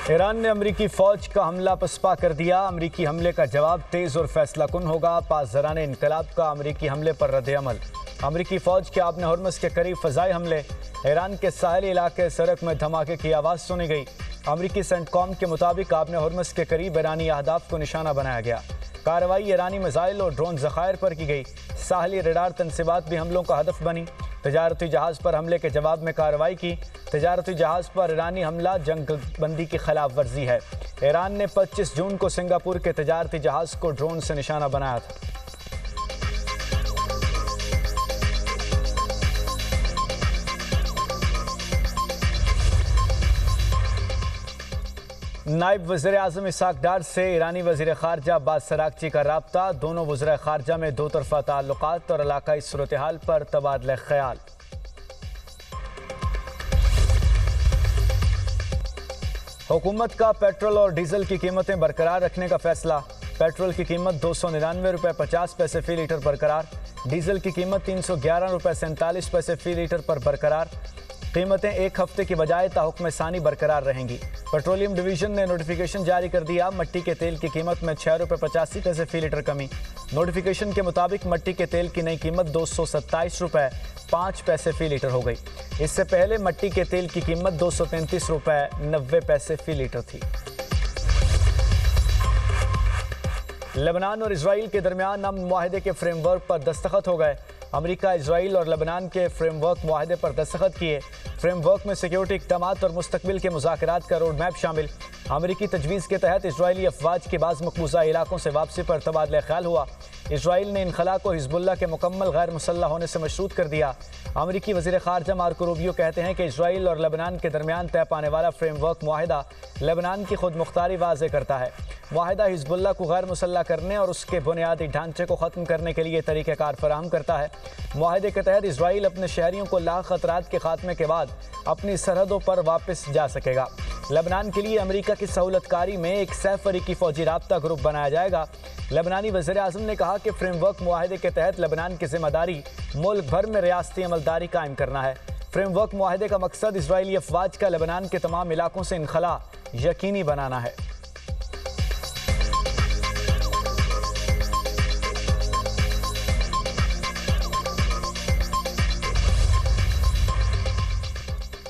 ایران نے امریکی فوج کا حملہ پسپا کر دیا۔ امریکی حملے کا جواب تیز اور فیصلہ کن ہوگا۔ پاسداران انقلاب کا امریکی حملے پر رد عمل۔ امریکی فوج کے آبن ہرمز کے قریب فضائی حملے۔ ایران کے ساحلی علاقے سرک میں دھماکے کی آواز سنی گئی۔ امریکی سینٹ کام کے مطابق آبن ہرمز کے قریب ایرانی اہداف کو نشانہ بنایا گیا۔ کارروائی ایرانی میزائل اور ڈرون ذخائر پر کی گئی۔ ساحلی ریڈار تنصیبات بھی حملوں کا ہدف بنی۔ تجارتی جہاز پر حملے کے جواب میں کارروائی کی۔ تجارتی جہاز پر ایرانی حملہ جنگ بندی کی خلاف ورزی ہے۔ ایران نے 25 جون کو سنگاپور کے تجارتی جہاز کو ڈرون سے نشانہ بنایا تھا۔ نائب وزیر اعظم اسحاق ڈار سے ایرانی وزیر خارجہ عباس اراغچی کا رابطہ۔ دونوں وزراء خارجہ میں دو طرفہ تعلقات اور علاقائی صورتحال پر تبادلہ خیال۔ حکومت کا پیٹرول اور ڈیزل کی قیمتیں برقرار رکھنے کا فیصلہ۔ پیٹرول کی قیمت 299 روپے 50 پیسے فی لیٹر برقرار۔ ڈیزل کی قیمت 311 روپے 47 پیسے فی لیٹر پر برقرار۔ قیمتیں ایک ہفتے کی بجائے تاحکم ثانی برقرار رہیں گی۔ پیٹرولیم ڈویژن نے نوٹیفیکیشن جاری کر دیا۔ مٹی کے تیل کی قیمت میں 6 روپے 85 پیسے فی لیٹر کمی۔ نوٹیفیکیشن کے مطابق مٹی کے تیل کی نئی قیمت 227 روپے 5 پیسے فی لیٹر ہو گئی۔ اس سے پہلے مٹی کے تیل کی قیمت 233 روپے 90 پیسے فی لیٹر تھی۔ لبنان اور اسرائیل کے درمیان امن معاہدے کے فریم ورک پر دستخط ہو گئے۔ امریکہ، اسرائیل اور لبنان کے فریم ورک معاہدے پر دستخط کیے۔ فریم ورک میں سیکیورٹی اقدامات اور مستقبل کے مذاکرات کا روڈ میپ شامل۔ امریکی تجویز کے تحت اسرائیلی افواج کی بعض مقبوضہ علاقوں سے واپسی پر تبادلہ خیال ہوا۔ اسرائیل نے انخلا کو حزب اللہ کے مکمل غیر مسلح ہونے سے مشروط کر دیا۔ امریکی وزیر خارجہ مارکو روبیو کہتے ہیں کہ اسرائیل اور لبنان کے درمیان طے پانے والا فریم ورک معاہدہ لبنان کی خود مختاری واضح کرتا ہے۔ معاہدہ حزب اللہ کو غیر مسلح کرنے اور اس کے بنیادی ڈھانچے کو ختم کرنے کے لیے طریقہ کار فراہم کرتا ہے۔ معاہدے کے تحت اسرائیل اپنے شہریوں کو لاحق خطرات کے خاتمے کے بعد اپنی سرحدوں پر واپس جا سکے گا۔ لبنان کے لیے امریکہ کی سہولت کاری میں ایک 100 فریقی فوجی رابطہ گروپ بنایا جائے گا۔ لبنانی وزیر اعظم نے کہا کہ فریم ورک معاہدے کے تحت لبنان کی ذمہ داری ملک بھر میں ریاستی عملداری قائم کرنا ہے۔ فریم ورک معاہدے کا مقصد اسرائیلی افواج کا لبنان کے تمام علاقوں سے انخلا یقینی بنانا ہے۔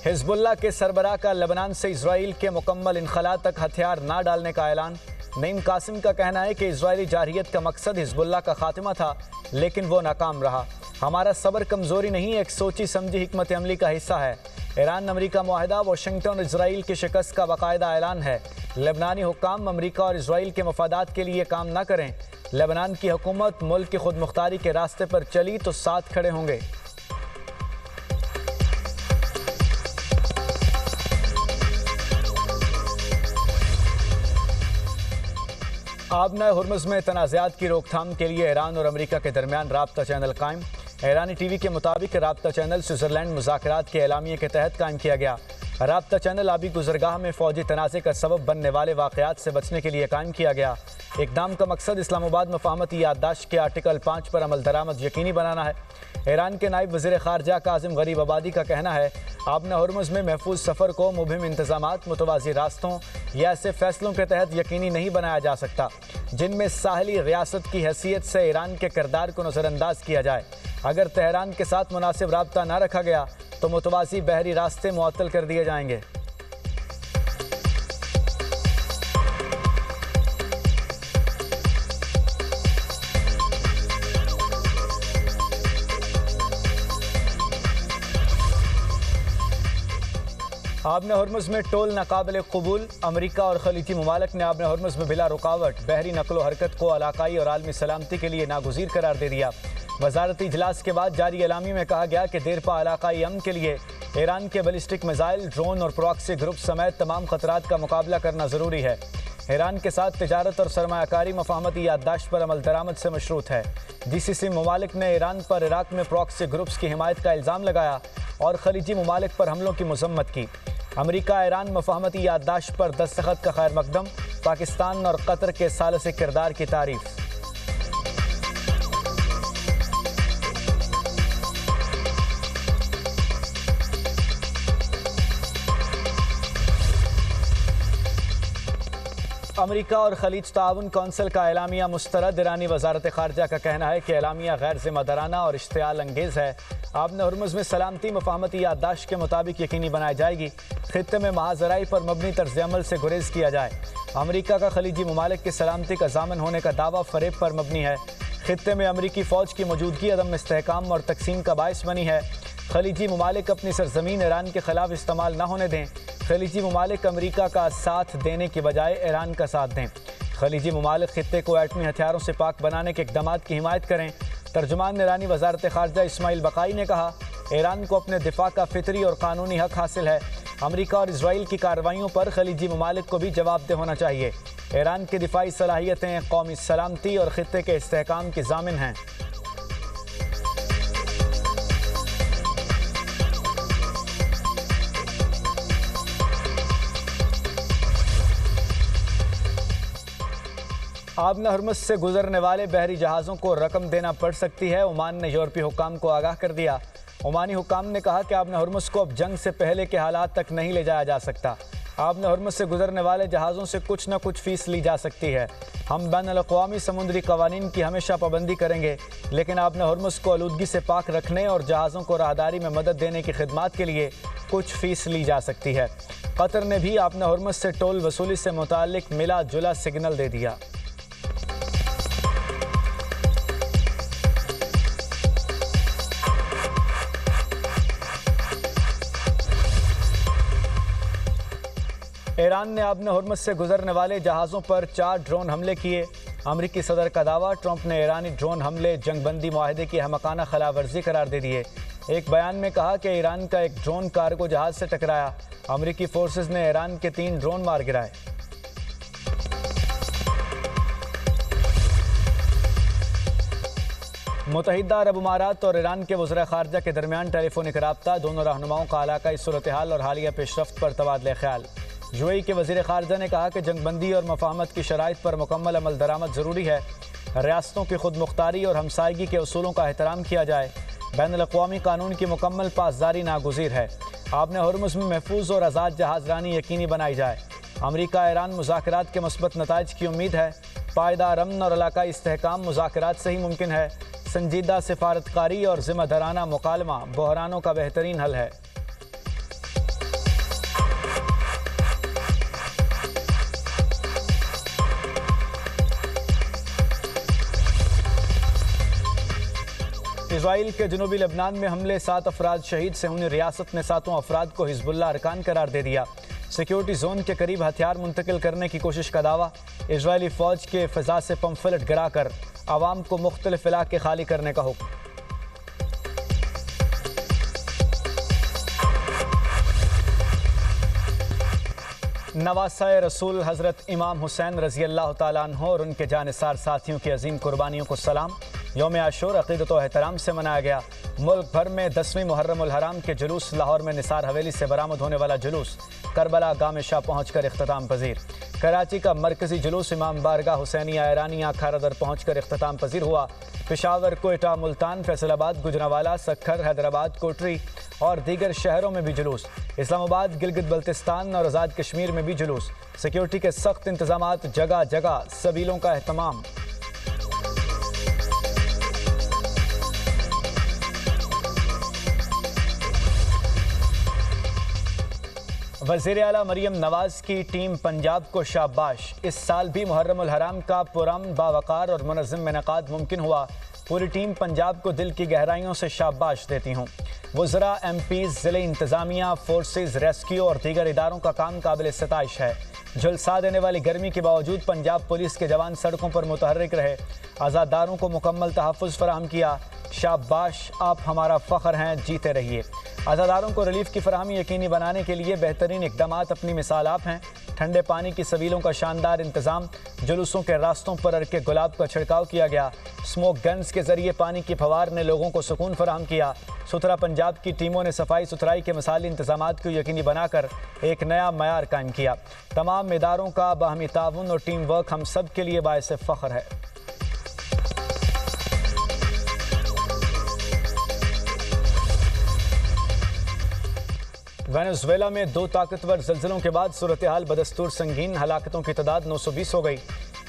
حزب اللہ کے سربراہ کا لبنان سے اسرائیل کے مکمل انخلا تک ہتھیار نہ ڈالنے کا اعلان۔ نعیم قاسم کا کہنا ہے کہ اسرائیلی جارحیت کا مقصد حزب اللہ کا خاتمہ تھا، لیکن وہ ناکام رہا۔ ہمارا صبر کمزوری نہیں، ایک سوچی سمجھی حکمت عملی کا حصہ ہے۔ ایران امریکہ معاہدہ واشنگٹن اور اسرائیل کی شکست کا باقاعدہ اعلان ہے۔ لبنانی حکام امریکہ اور اسرائیل کے مفادات کے لیے کام نہ کریں۔ لبنان کی حکومت ملک کی خود مختاری کے راستے پر چلی تو ساتھ کھڑے ہوں گے۔ آبنہ ہرمز میں تنازعات کی روک تھام کے لیے ایران اور امریکہ کے درمیان رابطہ چینل قائم۔ ایرانی ٹی وی کے مطابق رابطہ چینل سوئٹزرلینڈ مذاکرات کے اعلامیے کے تحت قائم کیا گیا۔ رابطہ چینل آبی گزرگاہ میں فوجی تنازع کا سبب بننے والے واقعات سے بچنے کے لیے قائم کیا گیا۔ اقدام کا مقصد اسلام آباد مفاہمتی یادداشت کے آرٹیکل 5 پر عمل درآمد یقینی بنانا ہے۔ ایران کے نائب وزیر خارجہ کاظم غریب آبادی کا کہنا ہے، آبنہ ہرمز میں محفوظ سفر کو مبہم انتظامات، متوازی راستوں یا ایسے فیصلوں کے تحت یقینی نہیں بنایا جا سکتا جن میں ساحلی ریاست کی حیثیت سے ایران کے کردار کو نظر انداز کیا جائے۔ اگر تہران کے ساتھ مناسب رابطہ نہ رکھا گیا تو متوازی بحری راستے معطل کر دیے جائیں گے۔ آبنہ ہرمز میں ٹول ناقابل قبول۔ امریکہ اور خلیجی ممالک نے آبنہ ہرمز میں بلا رکاوٹ بحری نقل و حرکت کو علاقائی اور عالمی سلامتی کے لیے ناگزیر قرار دے دیا۔ وزارتی اجلاس کے بعد جاری اعلامیے میں کہا گیا کہ دیرپا علاقائی امن کے لیے ایران کے بیلسٹک میزائل، ڈرون اور پراکسی گروپ سمیت تمام خطرات کا مقابلہ کرنا ضروری ہے۔ ایران کے ساتھ تجارت اور سرمایہ کاری مفاہمتی یادداشت پر عمل درآمد سے مشروط ہے۔ جی سی سی ممالک نے ایران پر عراق میں پراکسی گروپس کی حمایت کا الزام لگایا اور خلیجی ممالک پر حملوں کی مذمت کی۔ امریکہ ایران مفاہمتی یادداشت پر دستخط کا خیر مقدم۔ پاکستان اور قطر کے ثالث کردار کی تعریف۔ امریکہ اور خلیج تعاون کونسل کا اعلامیہ مسترد۔ ایرانی وزارت خارجہ کا کہنا ہے کہ اعلامیہ غیر ذمہ دارانہ اور اشتعال انگیز ہے۔ آبِ ہرمز میں سلامتی مفاہمتی یادداشت کے مطابق یقینی بنائی جائے گی۔ خطے میں محض زرعی پر مبنی طرز عمل سے گریز کیا جائے۔ امریکہ کا خلیجی ممالک کی سلامتی کا ضامن ہونے کا دعویٰ فریب پر مبنی ہے۔ خطے میں امریکی فوج کی موجودگی عدم استحکام اور تقسیم کا باعث بنی ہے۔ خلیجی ممالک اپنی سرزمین ایران کے خلاف استعمال نہ ہونے دیں۔ خلیجی ممالک امریکہ کا ساتھ دینے کی بجائے ایران کا ساتھ دیں۔ خلیجی ممالک خطے کو ایٹمی ہتھیاروں سے پاک بنانے کے اقدامات کی حمایت کریں۔ ترجمان ایرانی وزارت خارجہ اسماعیل بقائی نے کہا، ایران کو اپنے دفاع کا فطری اور قانونی حق حاصل ہے۔ امریکہ اور اسرائیل کی کارروائیوں پر خلیجی ممالک کو بھی جواب دہ ہونا چاہیے۔ ایران کی دفاعی صلاحیتیں قومی سلامتی اور خطے کے استحکام کی ضامن ہیں۔ آبِ ہرمز سے گزرنے والے بحری جہازوں کو رقم دینا پڑ سکتی ہے۔ عمان نے یورپی حکام کو آگاہ کر دیا۔ عمانی حکام نے کہا کہ آبِ ہرمز کو اب جنگ سے پہلے کے حالات تک نہیں لے جایا جا سکتا۔ آبِ ہرمز سے گزرنے والے جہازوں سے کچھ نہ کچھ فیس لی جا سکتی ہے۔ ہم بین الاقوامی سمندری قوانین کی ہمیشہ پابندی کریں گے، لیکن آبِ ہرمز کو آلودگی سے پاک رکھنے اور جہازوں کو راہداری میں مدد دینے کی خدمات کے لیے کچھ فیس لی جا سکتی ہے۔ قطر نے بھی آبِ ہرمز سے ٹول وصولی سے متعلق ملا جلا سگنل دے دیا۔ ایران نے آبِ ہرمز سے گزرنے والے جہازوں پر 4 ڈرون حملے کیے۔ امریکی صدر کا دعویٰ، ٹرمپ نے ایرانی ڈرون حملے جنگ بندی معاہدے کی احمقانہ خلاف ورزی قرار دے دیے۔ ایک بیان میں کہا کہ ایران کا ایک ڈرون کارگو جہاز سے ٹکرایا۔ امریکی فورسز نے ایران کے 3 ڈرون مار گرائے۔ متحدہ عرب امارات اور ایران کے وزراء خارجہ کے درمیان ٹیلی فونک رابطہ، دونوں رہنماؤں کا علاقائی صورتحال اور حالیہ پیش رفت پر تبادلہ خیال۔ یو اے ای کے وزیر خارجہ نے کہا کہ جنگ بندی اور مفاہمت کی شرائط پر مکمل عمل درآمد ضروری ہے۔ ریاستوں کی خود مختاری اور ہمسائیگی کے اصولوں کا احترام کیا جائے۔ بین الاقوامی قانون کی مکمل پاسداری ناگزیر ہے۔ آبِ ہرمز میں محفوظ اور آزاد جہاز رانی یقینی بنائی جائے۔ امریکہ ایران مذاکرات کے مثبت نتائج کی امید ہے۔ پائیدار امن اور علاقائی استحکام مذاکرات سے ہی ممکن ہے۔ سنجیدہ سفارتکاری اور ذمہ دارانہ مکالمہ بحرانوں کا بہترین حل ہے۔ اسرائیل کے جنوبی لبنان میں حملے، 7 افراد شہید، صہیونی ریاست نے 7 افراد کو حزب اللہ ارکان قرار دے دیا۔ سیکیورٹی زون کے قریب ہتھیار منتقل کرنے کی کوشش کا دعویٰ۔ اسرائیلی فوج کے فضا سے پمفلٹ گرا کر عوام کو مختلف علاقے خالی کرنے کا حکم۔ نواسہ رسول حضرت امام حسین رضی اللہ تعالیٰ عنہ اور ان کے جانثار ساتھیوں کی عظیم قربانیوں کو سلام۔ یوم عاشور عقیدت و احترام سے منایا گیا۔ ملک بھر میں 10ویں محرم الحرام کے جلوس، لاہور میں نثار حویلی سے برآمد ہونے والا جلوس کربلا گام شاہ پہنچ کر اختتام پذیر۔ کراچی کا مرکزی جلوس امام بارگاہ حسینیہ ایرانیہ کھارا در پہنچ کر اختتام پذیر ہوا۔ پشاور، کوئٹہ، ملتان، فیصل آباد، گجرانوالہ، سکھر، حیدرآباد، کوٹری اور دیگر شہروں میں بھی جلوس۔ اسلام آباد، گلگت بلتستان اور آزاد کشمیر میں بھی جلوس۔ سیکیورٹی کے سخت انتظامات، جگہ جگہ سبیلوں کا اہتمام۔ وزیر اعلیٰ مریم نواز کی ٹیم پنجاب کو شاباش۔ اس سال بھی محرم الحرام کا پرامن، باوقار اور منظم انعقاد ممکن ہوا۔ پوری ٹیم پنجاب کو دل کی گہرائیوں سے شاباش دیتی ہوں۔ وزراء، ایم پیز، ضلعی انتظامیہ، فورسز، ریسکیو اور دیگر اداروں کا کام قابل ستائش ہے۔ جھلسا دینے والی گرمی کے باوجود پنجاب پولیس کے جوان سڑکوں پر متحرک رہے، عزاداروں کو مکمل تحفظ فراہم کیا۔ شاباش، آپ ہمارا فخر ہیں، جیتے رہیے۔ عزاداروں کو ریلیف کی فراہمی یقینی بنانے کے لیے بہترین اقدامات اپنی مثال آپ ہیں۔ ٹھنڈے پانی کی سبیلوں کا شاندار انتظام، جلوسوں کے راستوں پر عرق گلاب کا چھڑکاؤ کیا گیا۔ اسموک گنز کے ذریعے پانی کی پھوار نے لوگوں کو سکون فراہم کیا۔ ستھرا پنجاب کی ٹیموں نے صفائی ستھرائی کے مثالی انتظامات کو یقینی بنا کر ایک نیا معیار قائم کیا۔ تمام اداروں کا باہمی تعاون اور ٹیم ورک ہم سب کے لیے باعث فخر ہے۔ وینزویلا میں 2 طاقتور زلزلوں کے بعد صورتحال بدستور سنگین، ہلاکتوں کی تعداد 920 ہو گئی،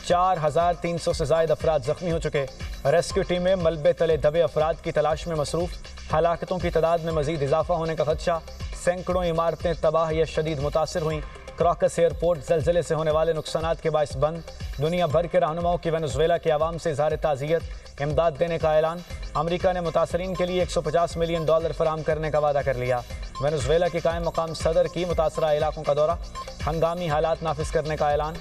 4300 سے زائد افراد زخمی ہو چکے۔ ریسکیو ٹیمیں ملبے تلے دبے افراد کی تلاش میں مصروف، ہلاکتوں کی تعداد میں مزید اضافہ ہونے کا خدشہ، سینکڑوں عمارتیں تباہ یا شدید متاثر ہوئیں۔ کراکس ایئرپورٹ زلزلے سے ہونے والے نقصانات کے باعث بند، دنیا بھر کے رہنماؤں کی وینزویلا کے عوام سے اظہار تعزیت، امداد دینے کا اعلان۔ امریکہ نے متاثرین کے لیے $150 ملین فراہم کرنے کا وعدہ کر لیا۔ وینزویلا کے قائم مقام صدر کی متاثرہ علاقوں کا دورہ، ہنگامی حالات نافذ کرنے کا اعلان۔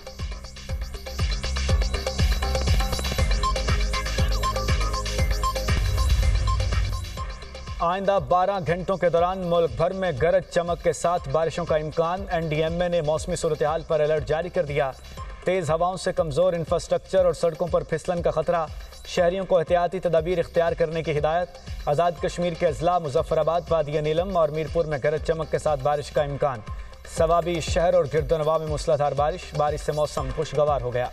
آئندہ 12 گھنٹوں کے دوران ملک بھر میں گرج چمک کے ساتھ بارشوں کا امکان، NDMA نے موسمی صورتحال پر الرٹ جاری کر دیا۔ تیز ہواؤں سے کمزور انفراسٹرکچر اور سڑکوں پر پھسلن کا خطرہ، شہریوں کو احتیاطی تدابیر اختیار کرنے کی ہدایت۔ آزاد کشمیر کے اضلاع مظفر آباد، وادی نیلم اور میرپور میں گرج چمک کے ساتھ بارش کا امکان۔ سوابی شہر اور گردنواں میں موسلادھار بارش سے موسم خوشگوار ہو گیا۔